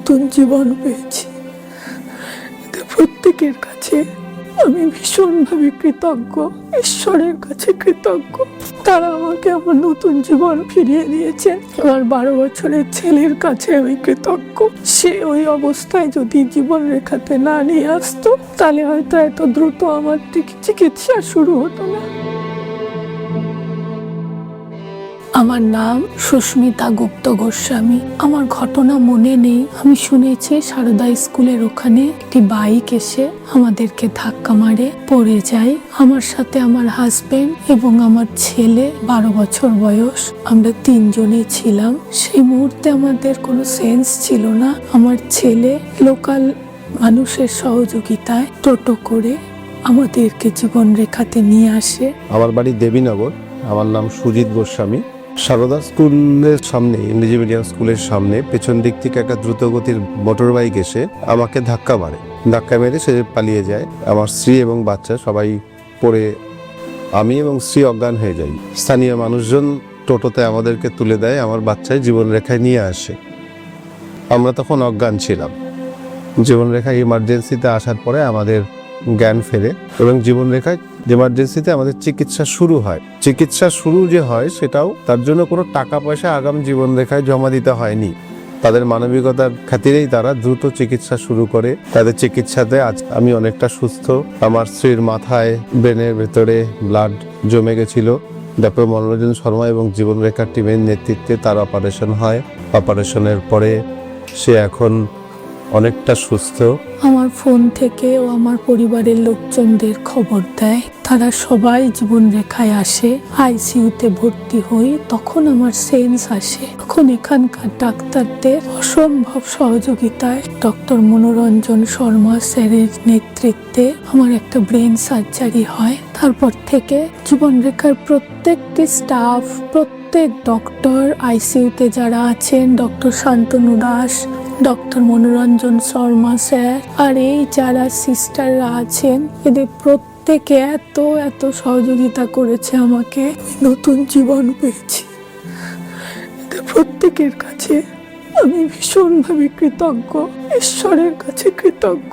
নতুন জীবন পেয়েছি। এদের প্রত্যেকের কাছে আমি ভীষণভাবে কৃতজ্ঞ, ঈশ্বরের কাছে কৃতজ্ঞ। তারা আমাকে আমার নতুন জীবন ফিরিয়ে দিয়েছেন। আমার 12 বছরের ছেলের কাছে আমি কৃতজ্ঞ। সে ওই অবস্থায় যদি জীবন রেখাতে না নিয়ে আসতো, তাহলে হয়তো এত দ্রুত আমার চিকিৎসা শুরু হতো না। আমার নাম সুস্মিতা গুপ্ত গোস্বামী। আমার ঘটনা মনে নেই, আমি শুনেছি সারদা স্কুলের ওখানে একটি বাইক এসে আমাদেরকে ধাক্কা মারে, পড়ে যায়। আমার সাথে আমার হাজবেন্ড এবং আমার ছেলে, 12 বছর বয়স, আমরা 3 জনেই ছিলাম। সেই মুহূর্তে আমাদের কোনো সেন্স ছিল না। আমার ছেলে লোকাল মানুষের সহযোগিতায় টোটো করে আমাদেরকে জীবন রেখাতে নিয়ে আসে। আমার বাড়ি দেবীনগর। আমার নাম সুজিত গোস্বামী। সারদা স্কুলের সামনে, ইংরেজি মিডিয়াম স্কুলের সামনে পেছন দিক থেকে একটা দ্রুতগতির মোটর বাইক এসে আমাকে ধাক্কা মেরে সে পালিয়ে যায়। আমার স্ত্রী এবং বাচ্চা সবাই পড়ে, আমি এবং স্ত্রী অজ্ঞান হয়ে যাই। স্থানীয় মানুষজন টোটোতে আমাদেরকে তুলে দেয়, আমার বাচ্চায় জীবনরেখায় নিয়ে আসে। আমরা তখন অজ্ঞান ছিলাম। জীবনরেখায় ইমার্জেন্সিতে আসার পরে আমাদের জ্ঞান ফেরে এবং জীবনরেখায় এমার্জেন্সিতে আমাদের চিকিৎসা শুরু হয়। চিকিৎসা শুরু যে হয় সেটাও তার জন্য কোনো টাকা পয়সা আগাম জীবনরেখায় জমা দিতে হয়নি। তাদের মানবিকতার খাতিরেই তারা দ্রুত চিকিৎসা শুরু করে। তাদের চিকিৎসাতে আজ আমি অনেকটা সুস্থ। আমার স্ত্রীর মাথায়, ব্রেনের ভেতরে ব্লাড জমে গেছিল। ডক্টর মনোরঞ্জন শর্মা এবং জীবনরেখার টিমের নেতৃত্বে তার অপারেশন হয়। অপারেশনের পরে সে এখন অনেকটা সুস্থ। আমার ফোন থেকে ও আমার পরিবারের লোকজনদের খবর দেয়, তারা সবাই জীবন রেখায় আসে। আইসিইউতে ভর্তি হই, তখন আমার সেন্স আসে। তখন এখানকার ডাক্তারদের অসম্ভব সহযোগিতায়, ডক্টর মনোরঞ্জন শর্মা স্যারের নেতৃত্বে আমার একটা ব্রেন সার্জারি হয়। তারপর থেকে জীবন রেখার প্রত্যেকটি স্টাফ, প্রত্যেক ডক্টর, আইসিইউতে যারা আছেন, ডক্টর শান্তনু দাস, ডক্টর মনোরঞ্জন শর্মা স্যার, আর এই যারা সিস্টাররা আছেন, এদের প্রত্যেকে এত সহযোগিতা করেছে আমাকে। নতুন জীবন পেয়েছি। এদের প্রত্যেকের কাছে আমি ভীষণভাবে কৃতজ্ঞ, ঈশ্বরের কাছে কৃতজ্ঞ।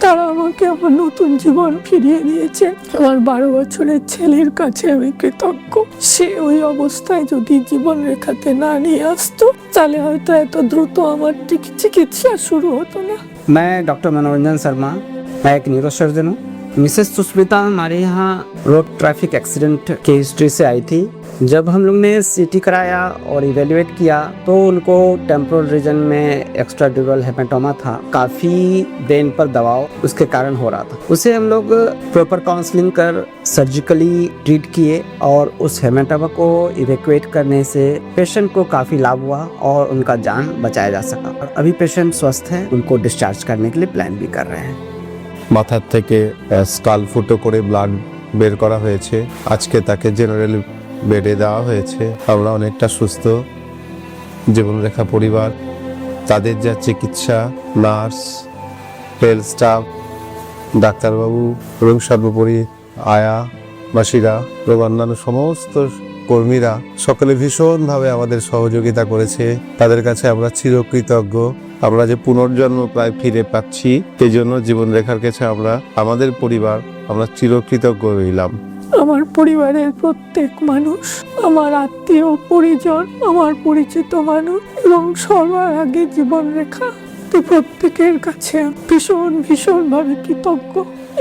তারা আমাকে আমার নতুন জীবন ফিরিয়ে দিয়েছেন। আমার 12 বছরের ছেলের কাছে আমি কৃতজ্ঞ। সে ওই অবস্থায় যদি জীবন রেখাতে না নিয়ে আসতো, তাহলে হয়তো এত দ্রুত আমার চিকিৎসা শুরু হতো না। मैं डॉक्टर मनोरंजन शर्मा, मैं एक न्यूरोसर्जन हूँ। मिसेस सुस्मिता हमारे यहाँ रोड ट्रैफिक एक्सीडेंट की हिस्ट्री से आई थी। जब हम लोग ने सीटी कराया और इवेल्युएट किया तो उनको टेम्पोरल रीजन में एक्स्ट्रा ड्यूरल हेमाटोमा था। काफ़ी देर पर दबाव उसके कारण हो रहा था। उसे हम लोग प्रॉपर काउंसलिंग कर सर्जिकली ट्रीट किए और उस हेमाटोमा को इवैक्यूएट करने से पेशेंट को काफ़ी लाभ हुआ और उनका जान बचाया जा सका। और अभी पेशेंट स्वस्थ है, उनको डिस्चार्ज करने के लिए प्लान भी कर रहे हैं। মাথার থেকে স্কাল ফুটো করে ব্লাড বের করা হয়েছে। আজকে তাকে জেনারেল বেডে দেওয়া হয়েছে। আমরা অনেকটা সুস্থ। জীবনরেখা পরিবার, তাদের যা চিকিৎসা, নার্স, হেলথ স্টাফ, ডাক্তারবাবু এবং সর্বোপরি আয়া, মাসিরা এবং অন্যান্য সমস্ত কর্মীরা সকলে ভীষণভাবে আমাদের সহযোগিতা করেছে। তাদের কাছে আমরা চিরকৃতজ্ঞ। আমরা যে পুনর্জন্ম প্রায় ফিরে পাচ্ছি, সেই জন্য জীবনরেখার কাছে আমরা, আমাদের পরিবার, আমরা চিরকৃতজ্ঞ রইলাম। আমার পরিবারের প্রত্যেক মানুষ, আমার আত্মীয় পরিজন, আমার পরিচিত মানুষ এবং সবার আগে জীবন রেখা, প্রত্যেকের কাছে ভীষণভাবে কৃতজ্ঞ।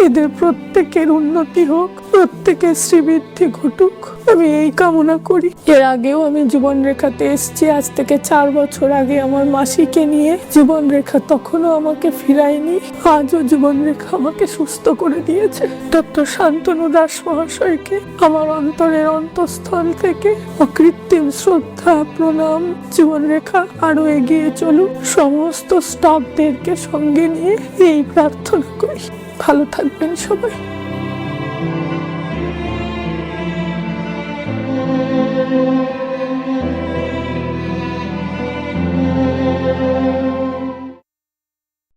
এদের প্রত্যেকের উন্নতি হোক, প্রত্যেকের শ্রীবৃদ্ধি ঘটুক, আমি এই কামনা করি। এর আগেও আমি জীবন রেখাতে এসেছি। আজ থেকে 4 বছর আগে আমার মাসিকে নিয়ে। জীবন রেখা তখনও আমাকে ফিরায়নি। আজও জীবন রেখা আমাকে সুস্থ করে দিয়েছে। ডক্টর শান্তনু দাস মহাশয়কে আমার অন্তরের অন্তঃস্থল থেকে অকৃত্রিম শ্রদ্ধা, প্রণাম। জীবন রেখা আরো এগিয়ে চলুক, সমস্ত স্টাফদেরকে সঙ্গে নিয়ে এই প্রার্থনা করি। ভালো থাকবেন সবাই।